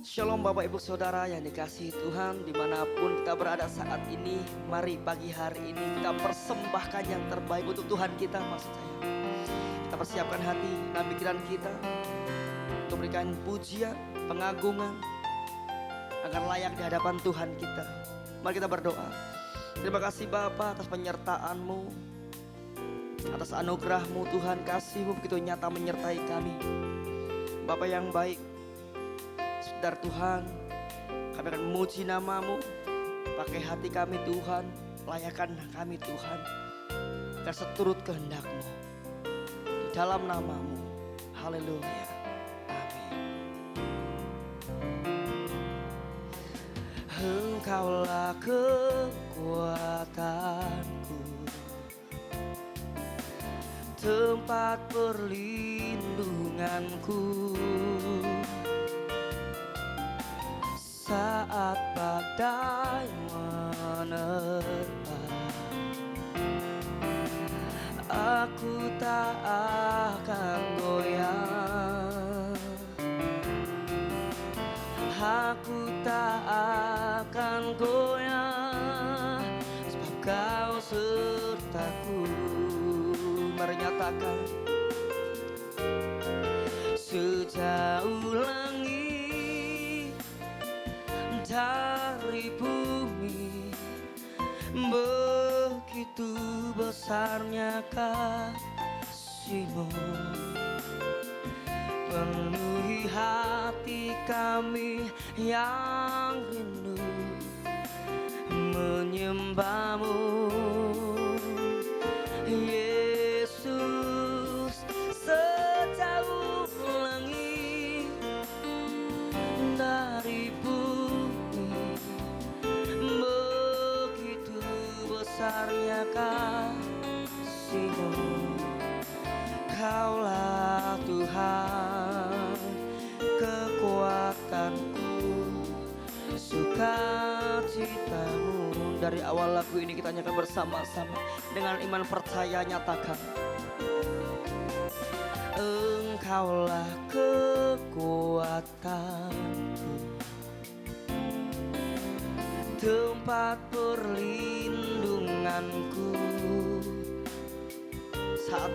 Shalom Bapak Ibu Saudara yang dikasihi Tuhan, dimanapun kita berada saat ini. Mari pagi hari ini kita persembahkan yang terbaik untuk Tuhan kita, maksud saya. Kita persiapkan hati dan pikiran kita untuk berikan pujian, pengagungan agar layak di hadapan Tuhan kita. Mari kita berdoa. Terima kasih Bapa atas penyertaan-Mu, atas anugerah-Mu Tuhan, kasih-Mu begitu nyata menyertai kami. Bapa yang baik, Saudara Tuhan, kami akan memuji nama-Mu, pakai hati kami Tuhan, layakkan kami Tuhan, agar seturut kehendak-Mu, di dalam nama-Mu, haleluya, amin. Engkaulah kekuatanku, tempat perlindunganku, saat badai menerpa. Aku tak akan goyah, aku tak akan goyah, sebab Kau sertaku. Mari nyatakan, sejauh langit dari bumi, begitu besarnya kasih-Mu, penuhi hati kami yang rindu menyembah-Mu, Yesus. Sejauh langit dari bumi, begitu besarnya kasih-Mu. Kaulah Tuhan, kekuatanku, sukacita-Mu. Dari awal lagu ini kita nyanyikan bersama-sama dengan iman percaya, nyatakan, Engkaulah kekuatanku, tempat perlindunganku, saat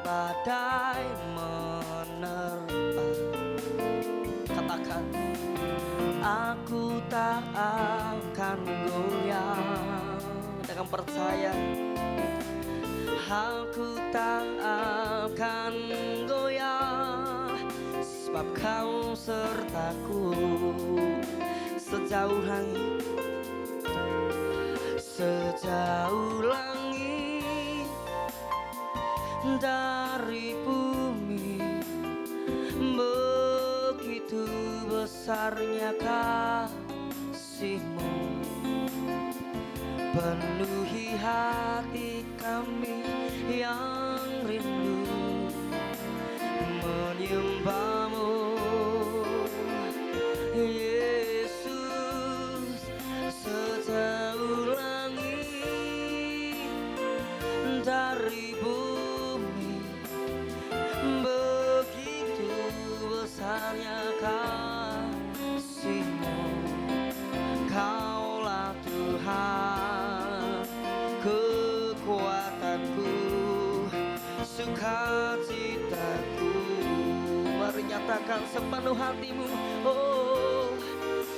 badai menerpa. Katakan, aku tak akan goyah. Dengan percaya, aku tak akan goyah, sebab Kau sertaku. Sejauh langit, sejauh langit dari bumi, begitu besarnya kasih-Mu, penuhi hati kami yang rindu menyembah-Mu, Yesus. Sejauh langit dari bumi, begitu besarnya kasih-Mu. Kaulah Tuhan, kekuatanku, sukacitaku. Mari nyatakan sepenuh hatimu, oh,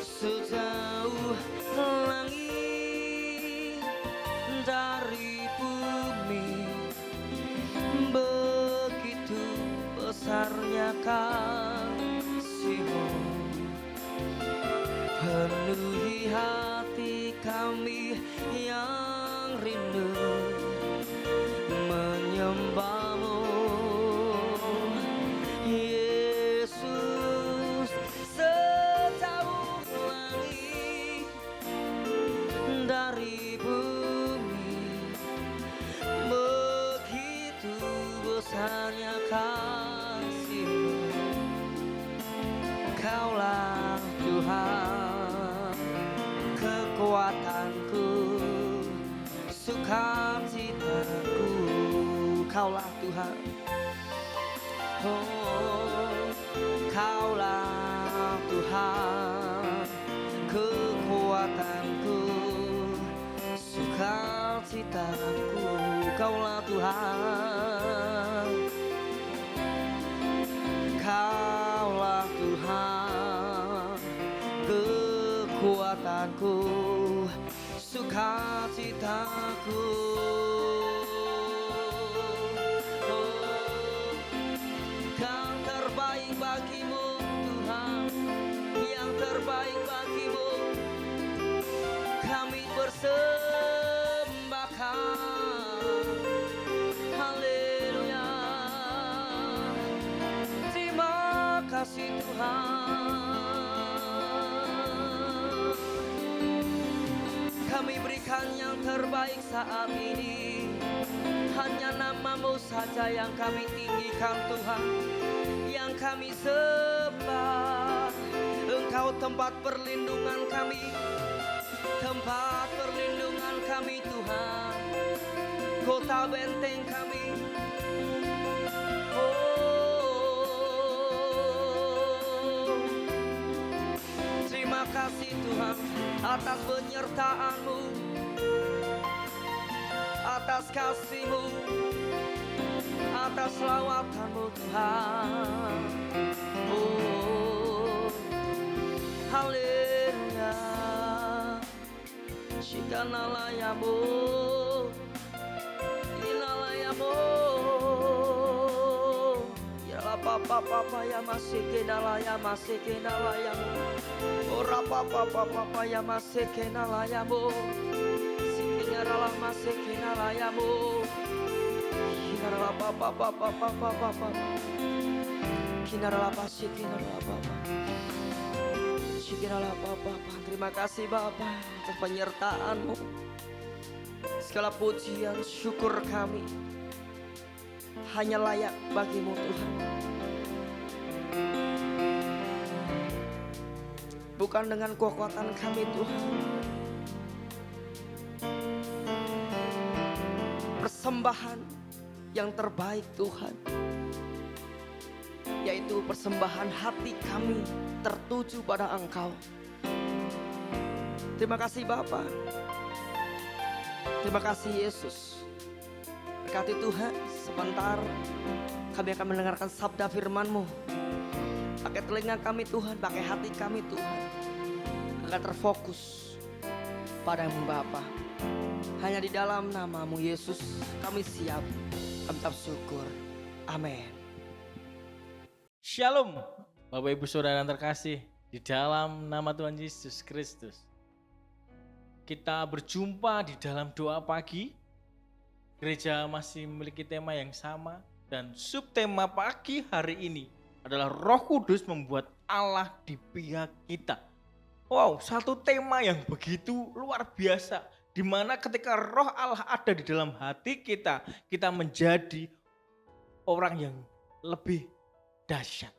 sejauh langit dari bumi, begitu besarnya kasih-Mu, penuhi hati kami yang rindu menyembah-Mu, Yesus. Sejauh langit dari bumi, begitu besarnya kasih-Mu. Kaulah Tuhan, kekuatanku, sukacitaku. Kaulah Tuhan, oh, Kaulah sukacitaku. Yang terbaik bagimu Tuhan, yang terbaik bagimu kami persembahkan. Haleluya. Terima kasih Tuhan. Kami berikan yang terbaik saat ini. Hanya nama-Mu saja yang kami tinggikan Tuhan, yang kami sembah. Engkau tempat perlindungan kami, tempat perlindungan kami Tuhan, kota benteng kami. Oh, terima kasih Tuhan atas penyertaan-Mu, atas kasih-Mu, atas lawatan-Mu Tuhan. Oh, haleluya. Shikanalayamu, inalayamu, ya papa ya masih kenalayamu, ora papa ya masih kenalayamu. Kinarala masih kinalayamu, kinarala papa, kinarala pasti kinarala papa, kinarala papa. Terima kasih Bapa atas penyertaan-Mu. Segala pujian syukur kami hanya layak bagi-Mu Tuhan. Bukan dengan kekuatan kami Tuhan. Persembahan yang terbaik Tuhan, yaitu persembahan hati kami tertuju pada Engkau. Terima kasih Bapa. Terima kasih Yesus. Berkati Tuhan, sebentar kami akan mendengarkan sabda firman-Mu. Pakai telinga kami Tuhan, pakai hati kami Tuhan, agar terfokus padamu Bapa. Hanya di dalam nama-Mu Yesus kami siap, kami ucap syukur. Amin. Shalom Bapak Ibu Saudara yang terkasih di dalam nama Tuhan Yesus Kristus. Kita berjumpa di dalam doa pagi. Gereja masih memiliki tema yang sama dan subtema pagi hari ini adalah Roh Kudus membuat Allah di pihak kita. Wow, satu tema yang begitu luar biasa, di mana ketika Roh Allah ada di dalam hati kita, kita menjadi orang yang lebih dahsyat.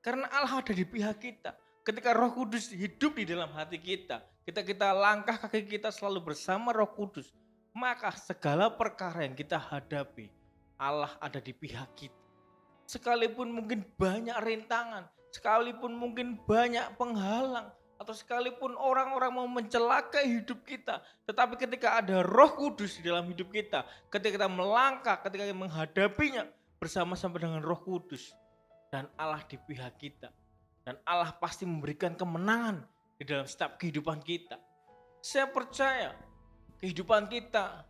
Karena Allah ada di pihak kita. Ketika Roh Kudus hidup di dalam hati kita langkah kaki kita selalu bersama Roh Kudus, maka segala perkara yang kita hadapi, Allah ada di pihak kita. Sekalipun mungkin banyak rintangan, sekalipun mungkin banyak penghalang, atau sekalipun orang-orang mau mencelakai hidup kita, tetapi ketika ada Roh Kudus di dalam hidup kita, ketika kita melangkah, ketika kita menghadapinya bersama-sama dengan Roh Kudus, dan Allah di pihak kita, dan Allah pasti memberikan kemenangan di dalam setiap kehidupan kita. Saya percaya kehidupan kita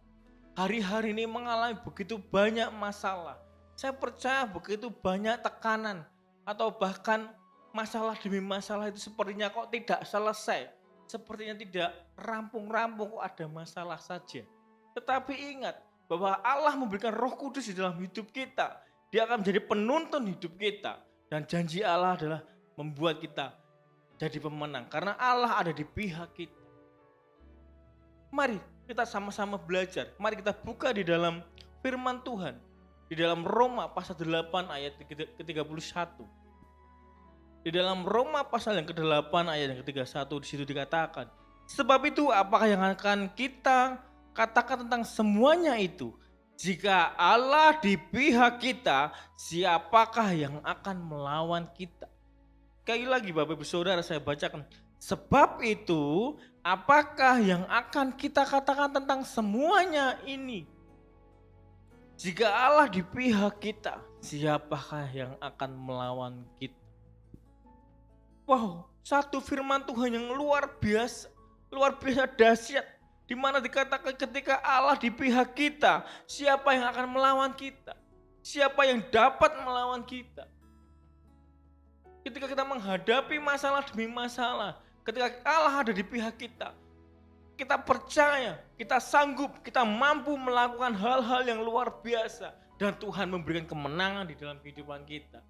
hari-hari ini mengalami begitu banyak masalah. Saya percaya begitu banyak tekanan, atau bahkan masalah demi masalah itu sepertinya kok tidak selesai. Sepertinya tidak rampung-rampung, kok ada masalah saja. Tetapi ingat bahwa Allah memberikan Roh Kudus di dalam hidup kita. Dia akan menjadi penuntun hidup kita. Dan janji Allah adalah membuat kita jadi pemenang. Karena Allah ada di pihak kita. Mari kita sama-sama belajar. Mari kita buka di dalam firman Tuhan. Di dalam Roma pasal 8 ayat ke-31. Di dalam Roma pasal yang ke-8 ayat yang ke-31 di situ dikatakan, sebab itu apakah yang akan kita katakan tentang semuanya itu? Jika Allah di pihak kita, siapakah yang akan melawan kita? Sekali lagi Bapak Ibu Saudara saya bacakan. Sebab itu apakah yang akan kita katakan tentang semuanya ini? Jika Allah di pihak kita, siapakah yang akan melawan kita? Wow, satu firman Tuhan yang luar biasa dahsyat. Di mana dikatakan ketika Allah di pihak kita, siapa yang akan melawan kita? Siapa yang dapat melawan kita? Ketika kita menghadapi masalah demi masalah, ketika Allah ada di pihak kita, kita percaya, kita sanggup, kita mampu melakukan hal-hal yang luar biasa. Dan Tuhan memberikan kemenangan di dalam kehidupan kita.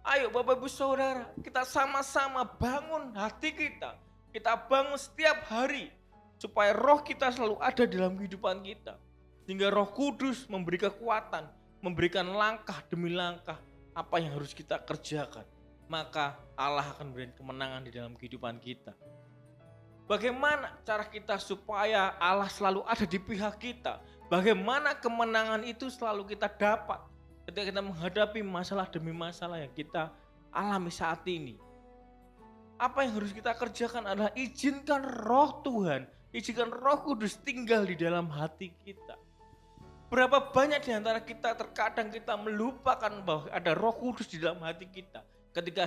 Ayo Bapak Ibu Saudara, kita sama-sama bangun hati kita. Kita bangun setiap hari, supaya roh kita selalu ada dalam kehidupan kita. Sehingga Roh Kudus memberi kekuatan, memberikan langkah demi langkah apa yang harus kita kerjakan. Maka Allah akan memberikan kemenangan di dalam kehidupan kita. Bagaimana cara kita supaya Allah selalu ada di pihak kita? Bagaimana kemenangan itu selalu kita dapat ketika kita menghadapi masalah demi masalah yang kita alami saat ini? Apa yang harus kita kerjakan adalah izinkan roh Tuhan, izinkan Roh Kudus tinggal di dalam hati kita. Berapa banyak di antara kita terkadang kita melupakan bahwa ada Roh Kudus di dalam hati kita.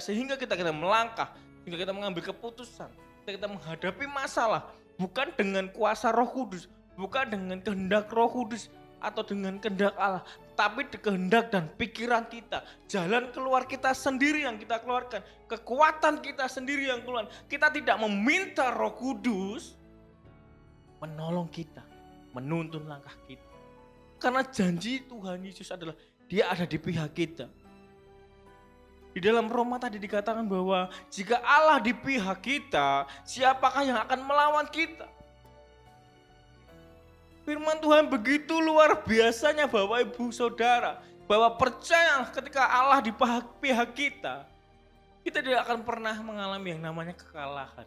Sehingga kita melangkah, sehingga kita mengambil keputusan, kita menghadapi masalah bukan dengan kuasa Roh Kudus, bukan dengan kehendak Roh Kudus atau dengan kehendak Allah, tapi kehendak dan pikiran kita, jalan keluar kita sendiri yang kita keluarkan, kekuatan kita sendiri yang keluar. Kita tidak meminta Roh Kudus menolong kita, menuntun langkah kita. Karena janji Tuhan Yesus adalah Dia ada di pihak kita. Di dalam Roma tadi dikatakan bahwa jika Allah di pihak kita, siapakah yang akan melawan kita? Firman Tuhan begitu luar biasanya Bapak Ibu Saudara, bahwa percaya ketika Allah di pihak kita, kita tidak akan pernah mengalami yang namanya kekalahan.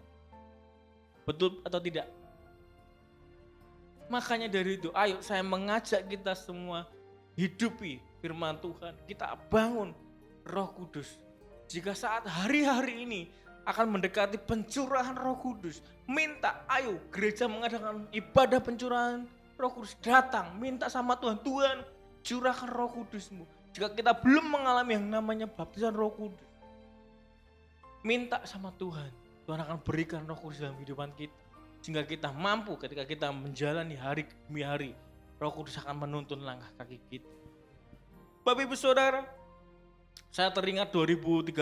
Betul atau tidak? Makanya dari itu, ayo saya mengajak kita semua hidupi firman Tuhan. Kita bangun Roh Kudus. Jika saat hari-hari ini akan mendekati pencurahan Roh Kudus, minta, ayo gereja mengadakan ibadah pencurahan Roh Kudus, datang, minta sama Tuhan, Tuhan curahkan Roh Kudus-Mu. Jika kita belum mengalami yang namanya baptisan Roh Kudus, minta sama Tuhan, Tuhan akan berikan Roh Kudus dalam kehidupan kita. Sehingga kita mampu ketika kita menjalani hari demi hari, Roh Kudus akan menuntun langkah kaki kita. Bapak Ibu Saudara, saya teringat 2013,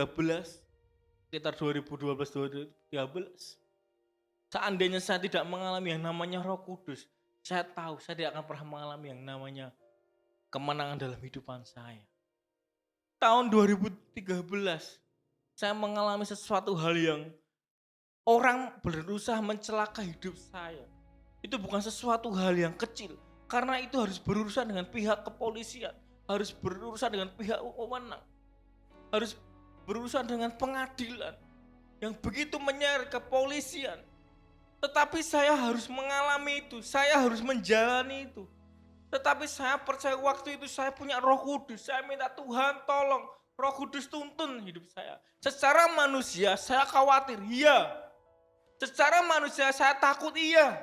sekitar 2012-2013, seandainya saya tidak mengalami yang namanya Roh Kudus, saya tahu saya tidak akan pernah mengalami yang namanya kemenangan dalam kehidupan saya. Tahun 2013, saya mengalami sesuatu hal yang orang berusaha mencelakai hidup saya. Itu bukan sesuatu hal yang kecil, karena itu harus berurusan dengan pihak kepolisian, harus berurusan dengan pihak wewenang, harus berurusan dengan pengadilan yang begitu menyeret kepolisian. Tetapi saya harus mengalami itu, saya harus menjalani itu. Tetapi saya percaya waktu itu saya punya Roh Kudus, saya minta Tuhan tolong Roh Kudus tuntun hidup saya. Secara manusia saya khawatir, iya. Secara manusia saya takut, iya.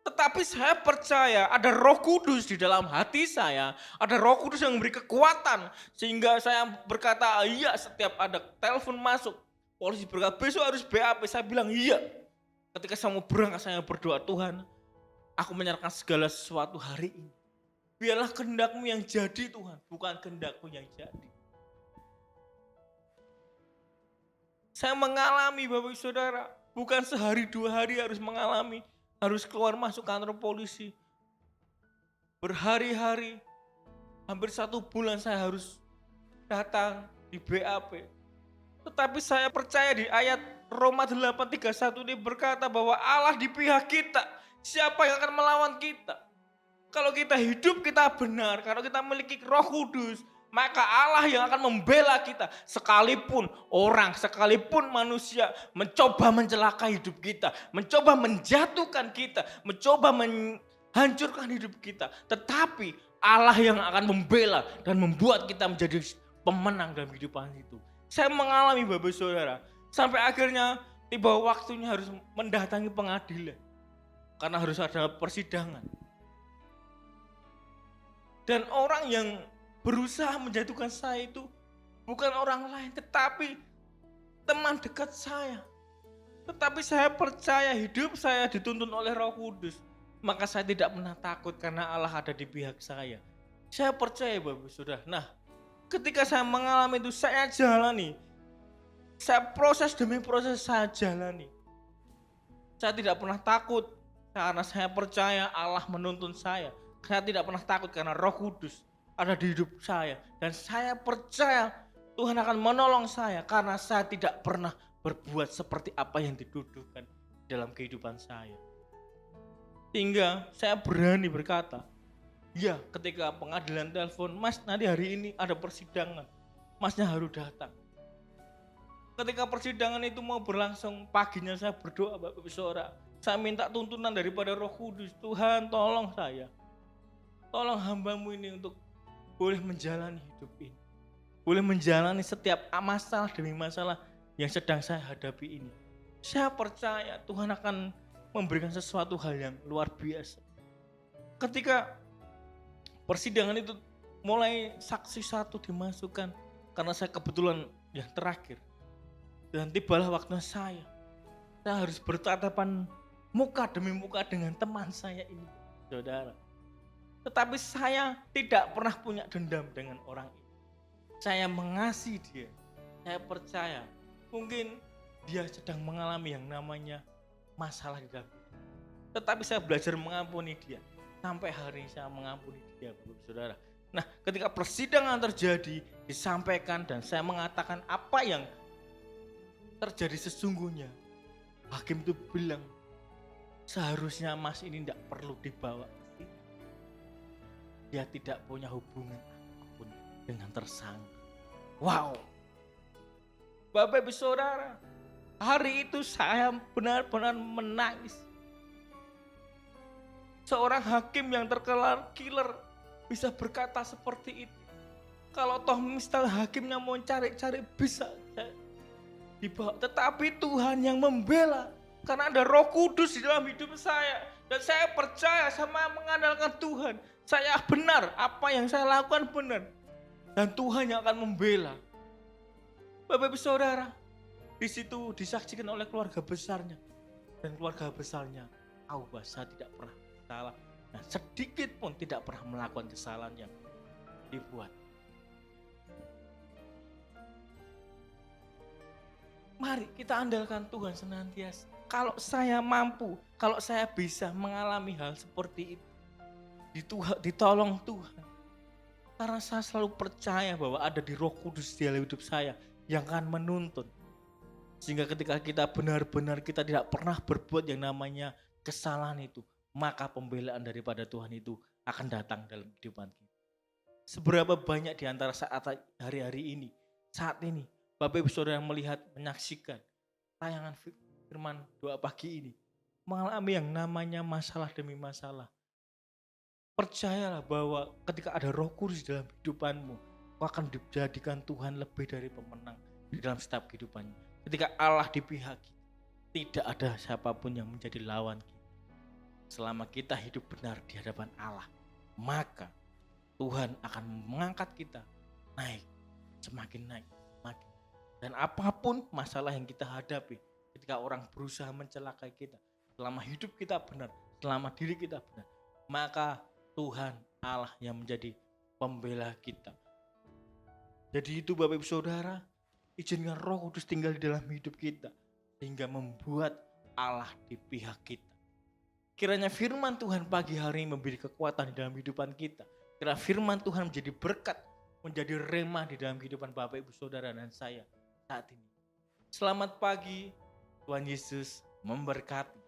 Tetapi saya percaya ada Roh Kudus di dalam hati saya, ada Roh Kudus yang memberi kekuatan. Sehingga saya berkata, iya, setiap ada telepon masuk, polisi berkata, besok harus BAP, saya bilang iya. Ketika saya mau berangkat, saya berdoa, Tuhan, aku menyerahkan segala sesuatu hari ini. Biarlah kehendak-Mu yang jadi Tuhan, bukan kehendak-Ku yang jadi. Saya mengalami Bapak Ibu Saudara, bukan sehari dua hari harus mengalami, harus keluar masuk kantor polisi. Berhari-hari, hampir 1 bulan saya harus datang di BAP. Tetapi saya percaya di ayat Roma 8:31 ini berkata bahwa Allah di pihak kita. Siapa yang akan melawan kita? Kalau kita hidup kita benar, kalau kita memiliki Roh Kudus, maka Allah yang akan membela kita. Sekalipun orang, sekalipun manusia mencoba mencelakai hidup kita, mencoba menjatuhkan kita, mencoba menghancurkan hidup kita. Tetapi Allah yang akan membela dan membuat kita menjadi pemenang dalam kehidupan itu. Saya mengalami Bapak Saudara, sampai akhirnya tiba waktunya harus mendatangi pengadilan. Karena harus ada persidangan. Dan orang yang berusaha menjatuhkan saya itu bukan orang lain, tetapi teman dekat saya. Tetapi saya percaya hidup saya dituntun oleh Roh Kudus. maka saya tidak pernah takut karena Allah ada di pihak saya. Saya percaya Bapak Saudara. Nah, ketika saya mengalami itu, saya jalani. Saya proses demi proses saya jalani. Saya tidak pernah takut karena saya percaya Allah menuntun saya. Saya tidak pernah takut karena Roh Kudus ada di hidup saya. Dan saya percaya Tuhan akan menolong saya karena saya tidak pernah berbuat seperti apa yang dituduhkan dalam kehidupan saya. Hingga saya berani berkata, ya ketika pengadilan telepon, Mas nanti hari ini ada persidangan, Masnya harus datang. Ketika persidangan itu mau berlangsung, paginya saya berdoa Bapak Saudara. Saya minta tuntunan daripada Roh Kudus. Tuhan tolong saya. Tolong hamba-Mu ini untuk boleh menjalani hidup ini. Boleh menjalani setiap masalah demi masalah yang sedang saya hadapi ini. Saya percaya Tuhan akan memberikan sesuatu hal yang luar biasa. Ketika persidangan itu mulai saksi satu dimasukkan, karena saya kebetulan yang terakhir. Dan tibalah waktu saya harus bertatapan muka demi muka dengan teman saya ini, saudara. Tetapi saya tidak pernah punya dendam dengan orang ini. Saya mengasihi dia. Saya percaya mungkin dia sedang mengalami yang namanya masalah di dalam hidup. Tetapi saya belajar mengampuni dia. Sampai hari ini saya mengampuni dia, Bapak Saudara. Nah, ketika persidangan terjadi, disampaikan dan saya mengatakan apa yang terjadi sesungguhnya. Hakim itu bilang, seharusnya Mas ini tidak perlu dibawa. Dia tidak punya hubungan apapun dengan tersangka. Wow. Bapak Ibu Saudara, hari itu saya benar-benar menangis. Seorang hakim yang terkenal killer bisa berkata seperti itu. Kalau toh misal hakimnya mau cari-cari bisa dibawa. Tetapi Tuhan yang membela. Karena ada Roh Kudus di dalam hidup saya. Dan saya percaya sama mengandalkan Tuhan. Saya benar, apa yang saya lakukan benar. Dan Tuhan yang akan membela. Bapak Ibu Saudara, di situ disaksikan oleh keluarga besarnya. Dan keluarga besarnya tahu bahwa saya tidak pernah salah. Dan sedikit pun tidak pernah melakukan kesalahan yang dibuat. Mari kita andalkan Tuhan senantiasa. Kalau saya mampu, kalau saya bisa mengalami hal seperti itu, ditolong Tuhan. Karena saya selalu percaya bahwa ada di Roh Kudus di dalam hidup saya yang akan menuntun. Sehingga ketika kita benar-benar kita tidak pernah berbuat yang namanya kesalahan itu, maka pembelaan daripada Tuhan itu akan datang dalam kehidupan kita. Seberapa banyak di antara saat hari-hari ini, saat ini, Bapak Ibu Saudara yang melihat, menyaksikan tayangan firman doa pagi ini, mengalami yang namanya masalah demi masalah. Percayalah bahwa ketika ada Roh Kudus dalam hidupanmu, kau akan dijadikan Tuhan lebih dari pemenang di dalam setiap kehidupannya. Ketika Allah di pihak kita, tidak ada siapapun yang menjadi lawan kita. Selama kita hidup benar di hadapan Allah, maka Tuhan akan mengangkat kita naik, semakin naik, semakin. Dan apapun masalah yang kita hadapi, ketika orang berusaha mencelakai kita, selama hidup kita benar, selama diri kita benar, maka Tuhan Allah yang menjadi pembela kita. Jadi itu Bapak Ibu Saudara, izinkan Roh Kudus tinggal di dalam hidup kita, sehingga membuat Allah di pihak kita. Kiranya firman Tuhan pagi hari ini memberi kekuatan di dalam kehidupan kita. Kiranya firman Tuhan menjadi berkat, menjadi rema di dalam kehidupan Bapak Ibu Saudara dan saya saat ini. Selamat pagi, Tuhan Yesus memberkati.